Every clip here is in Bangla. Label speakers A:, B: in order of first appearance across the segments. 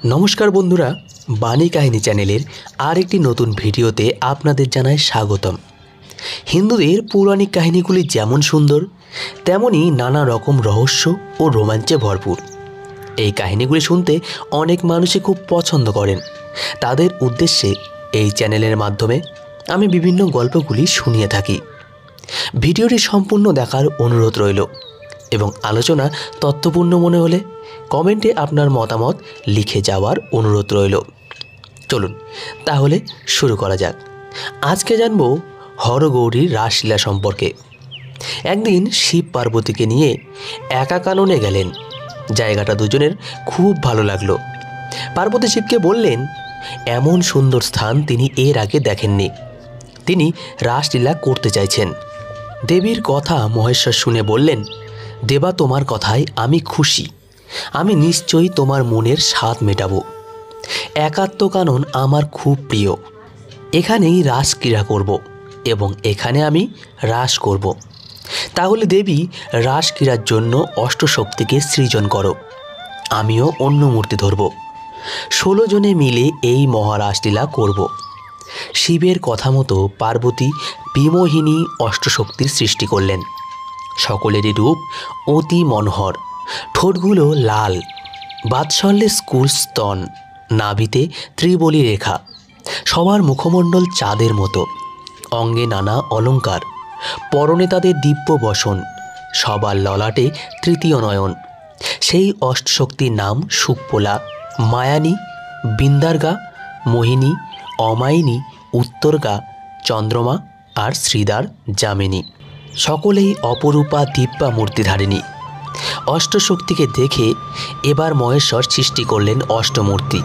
A: নমস্কার বন্ধুরা, বাণী কাহিনী চ্যানেলের আরেকটি নতুন ভিডিওতে আপনাদের জানাই স্বাগতম। হিন্দুদের পৌরাণিক কাহিনীগুলি যেমন সুন্দর, তেমনই নানা রকম রহস্য ও রোমাঞ্চে ভরপুর। এই কাহিনীগুলি শুনতে অনেক মানুষই খুব পছন্দ করেন। তাদের উদ্দেশ্যে এই চ্যানেলের মাধ্যমে আমি বিভিন্ন গল্পগুলি শুনিয়ে থাকি। ভিডিওটি সম্পূর্ণ দেখার অনুরোধ রইল এবং আলোচনা তথ্যপূর্ণ মনে হলে কমেন্টে আপনার মতামত লিখে যাওয়ার অনুরোধ রইল। চলুন তাহলে শুরু করা যাক। আজকে জানব হরগৌরীর রাসলীলা সম্পর্কে। একদিন শিব পার্বতীকে নিয়ে একা কাননে গেলেন। জায়গাটা দুজনের খুব ভালো লাগলো। পার্বতী শিবকে বললেন, এমন সুন্দর স্থান তিনি এর আগে দেখেননি। তিনি রাসলীলা করতে চাইছেন। দেবীর কথা মহেশ্বর শুনে বললেন, দেবা, তোমার কথায় আমি খুশি। আমি নিশ্চয়ই তোমার মনের স্বাদ মেটাবো। একাত্ম কানন আমার খুব প্রিয়। এখানেই রাস ক্রীড়া করব এবং এখানে আমি রাস করব। তাহলে দেবী, রাস ক্রীড়ার জন্য অষ্টশক্তিকে সৃজন করো। আমিও অন্য মূর্তি ধরব। 16 জনে মিলে এই মহারাসলীলা করব। শিবের কথা মতো পার্বতী বিমোহিনী অষ্টশক্তির সৃষ্টি করলেন। সকলেরই রূপ অতি মনোহর। ঠোঁটগুলো লাল, বাৎসল্যে স্কুল স্তন, নাভিতে ত্রিবলী রেখা। সবার মুখমণ্ডল চাঁদের মতো, অঙ্গে নানা অলঙ্কার, পরনে তাদের দিব্য বসন, সবার ললাটে তৃতীয় নয়ন। সেই অষ্টশক্তির নাম সুকপোলা, মায়ানী, বিন্দার্গা, মোহিনী, অমায়িনী, উত্তরগা, চন্দ্রমা আর শ্রীদার যামিনী। সকলেই অপরূপা দিব্যা মূর্তিধারিণী। অষ্টশক্তিকে দেখে এবার মহেশ্বর সৃষ্টি করলেন অষ্টমূর্তি।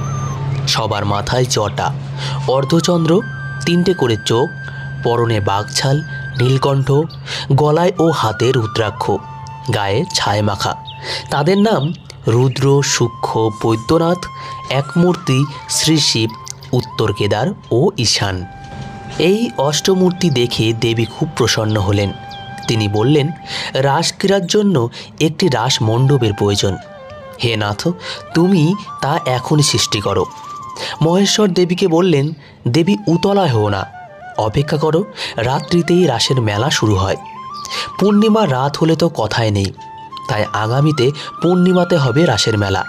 A: সবার মাথায় জটা, অর্ধচন্দ্র, 3টে করে চোখ, পরনে বাঘছাল, নীলকণ্ঠ, গলায় ও হাতে রুদ্রাক্ষ, গায়ে ছায় মাখা। তাদের নাম রুদ্র, সূক্ষ্ম, বৈদ্যনাথ, একমূর্তি, শ্রীশিব, উত্তর কেদার ও ঈশান। এই অষ্টমূর্তি দেখে দেবী খুব প্রসন্ন হলেন। তিনি বললেন, রাসক্রীড়ার জন্য একটি রাস মণ্ডপের প্রয়োজন। হে নাথ, তুমি তা এখনই সৃষ্টি করো। মহেশ্বর দেবীকে বললেন, দেবী উতলায় হও না, অপেক্ষা করো। রাত্রিতেই রাসের মেলা শুরু হয়। পূর্ণিমা রাত হলে তো কথাই নেই, তাই আগামীতে পূর্ণিমাতে হবে রাসের মেলা।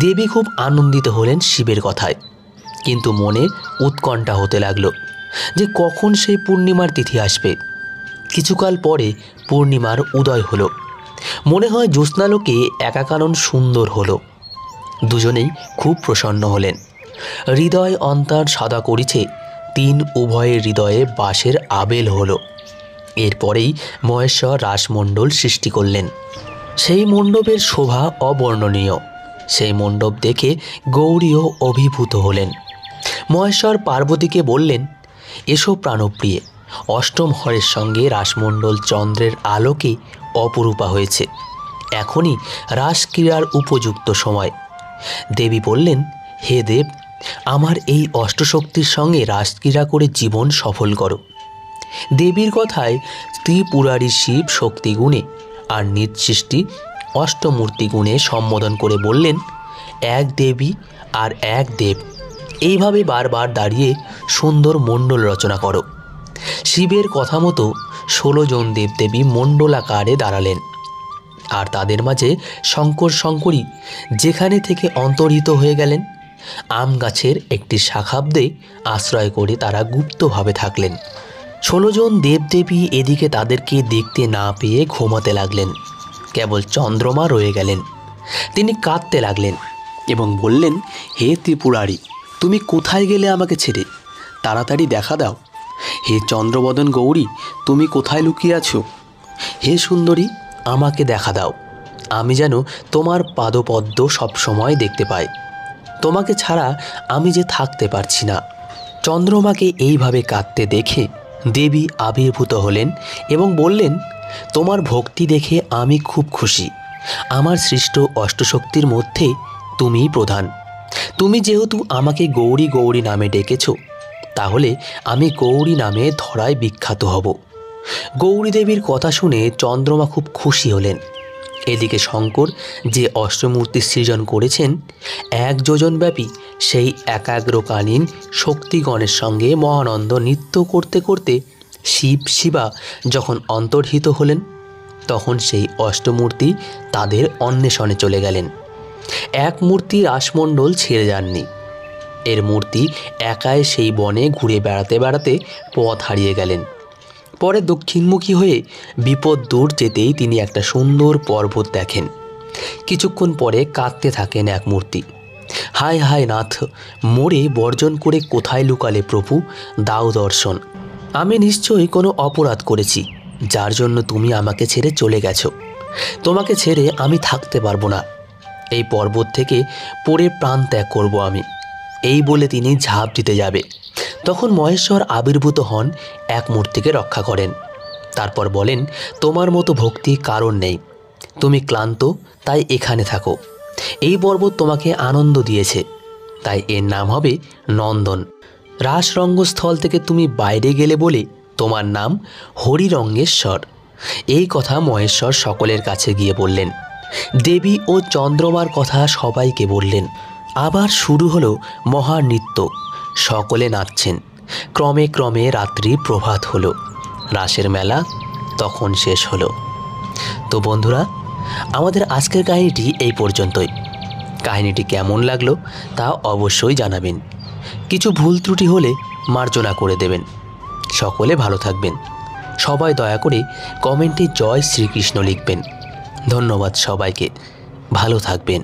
A: দেবী খুব আনন্দিত হলেন শিবের কথায়, কিন্তু মনে উৎকণ্ঠা হতে লাগলো যে কখন সেই পূর্ণিমার তিথি আসবে। কিছুকাল পরে পূর্ণিমার উদয় হলো। মনে হয় জ্যোৎস্নালোকে একা কানন সুন্দর হলো। দুজনেই খুব প্রসন্ন হলেন। হৃদয় অন্তর সাদা করিছে, 3 উভয়ের হৃদয়ে বাসের আবেল হলো। এরপরেই মহেশ্বর রাসমণ্ডল সৃষ্টি করলেন। সেই মণ্ডপের শোভা অবর্ণনীয়। সেই মণ্ডপ দেখে গৌরীও অভিভূত হলেন। মহেশ্বর পার্বতীকে বললেন, এসো প্রাণপ্রিয়ে, অষ্টম হরের সঙ্গে রাসমণ্ডল চন্দ্রের আলোকে অপরূপা হয়েছে। এখনই রাসক্রীড়ার উপযুক্ত সময়। দেবী বললেন, হে দেব, আমার এই অষ্টশক্তির সঙ্গে রাসক্রীড়া করে জীবন সফল করো। দেবীর কথায় ত্রিপুরারী শিব শক্তি গুণে আর নিঃসৃষ্টি অষ্টমূর্তি গুণে সম্বোধন করে বললেন, এক দেবী আর এক দেব। এইভাবে বারবার দাঁড়িয়ে সুন্দর মণ্ডল রচনা করো। শিবের কথা মতো 16 জন দেবদেবী মণ্ডলাকারে দাঁড়ালেন, আর তাদের মাঝে শঙ্কর শঙ্করী যেখানে থেকে অন্তর্হিত হয়ে গেলেন। আম গাছের একটি শাখাব্দে আশ্রয় করে তারা গুপ্তভাবে থাকলেন। 16 জন দেবদেবী এদিকে তাদেরকে দেখতে না পেয়ে ঘুমাতে লাগলেন। কেবল চন্দ্রমা রয়ে গেলেন। তিনি কাঁদতে লাগলেন এবং বললেন, হে ত্রিপুরারী, তুমি কোথায় গেলে আমাকে ছেড়ে? তাড়াতাড়ি দেখা দাও। হে চন্দ্রবদন গৌরী, তুমি কোথায় লুকিয়ে আছো? হে সুন্দরী, আমাকে দেখা দাও। আমি যেন তোমার পাদপদ্ম সবসময় দেখতে পাই। তোমাকে ছাড়া আমি যে থাকতে পারছি না। চন্দ্রমাকে এইভাবে কাঁদতে দেখে দেবী আবির্ভূত হলেন এবং বললেন, তোমার ভক্তি দেখে আমি খুব খুশি। আমার সৃষ্ট অষ্টশক্তির মধ্যে তুমিই প্রধান। তুমি যেহেতু আমাকে গৌরী গৌরী নামে ডেকেছ, তাহলে আমি গৌরী নামে ধরায় বিখ্যাত হব। গৌরী দেবীর কথা শুনে চন্দ্রমা খুব খুশি হলেন। এদিকে শঙ্কর যে অষ্টমূর্তি সৃজন করেছেন, 1 যোজনব্যাপী সেই একাগ্রকালীন শক্তিগণের সঙ্গে মহানন্দ নৃত্য করতে করতে শিব শিবা যখন অন্তর্হিত হলেন, তখন সেই অষ্টমূর্তি তাদের অন্বেষণে চলে গেলেন। এক মূর্তি রাসমণ্ডল ছেড়ে যাননি। এর মূর্তি একাই সেই বনে ঘুরে বেড়াতে বেড়াতে পথ হারিয়ে গেলেন। পরে দক্ষিণমুখী হয়ে বিপদ দূর যেতেই তিনি একটা সুন্দর পর্বত দেখেন। কিছুক্ষণ পরে কাঁদতে থাকেন এক মূর্তি। হায় হায় নাথ, মোরে বর্জন করে কোথায় লুকালে প্রভু, দাও দর্শন। আমি নিশ্চয়ই কোনো অপরাধ করেছি, যার জন্য তুমি আমাকে ছেড়ে চলে গেছো। তোমাকে ছেড়ে আমি থাকতে পারবো না। এই পর্বত থেকে পড়ে প্রাণ ত্যাগ করব আমি। এই বলে তিনি ঝাঁপ দিতে যাবে। তখন মহেশ্বর আবির্ভূত হন, এক মূর্তিকে রক্ষা করেন। তারপর বলেন, তোমার মতো ভক্তি কারণ নেই। তুমি ক্লান্ত, তাই এখানে থাকো। এই পর্বত তোমাকে আনন্দ দিয়েছে, তাই এর নাম হবে নন্দন। রাসরঙ্গস্থল থেকে তুমি বাইরে গেলে বলে তোমার নাম হরিরঙ্গেশ্বর। এই কথা মহেশ্বর সকলের কাছে গিয়ে বললেন। দেবী ও চন্দ্রমার কথা সবাইকে বললেন। আবার শুরু হলো মহানৃত্য। সকলে নাচছেন। ক্রমে ক্রমে রাত্রি প্রভাত হলো। রাসের মেলা তখন শেষ হলো। তো বন্ধুরা, আমাদের আজকের কাহিনীটি এই পর্যন্তই। কাহিনীটি কেমন লাগলো তা অবশ্যই জানাবেন। কিছু ভুল ত্রুটি হলে মার্জনা করে দেবেন। সকলে ভালো থাকবেন। সবাই দয়া করে কমেন্টে জয় শ্রীকৃষ্ণ লিখবেন। ধন্যবাদ সবাইকে। ভালো থাকবেন।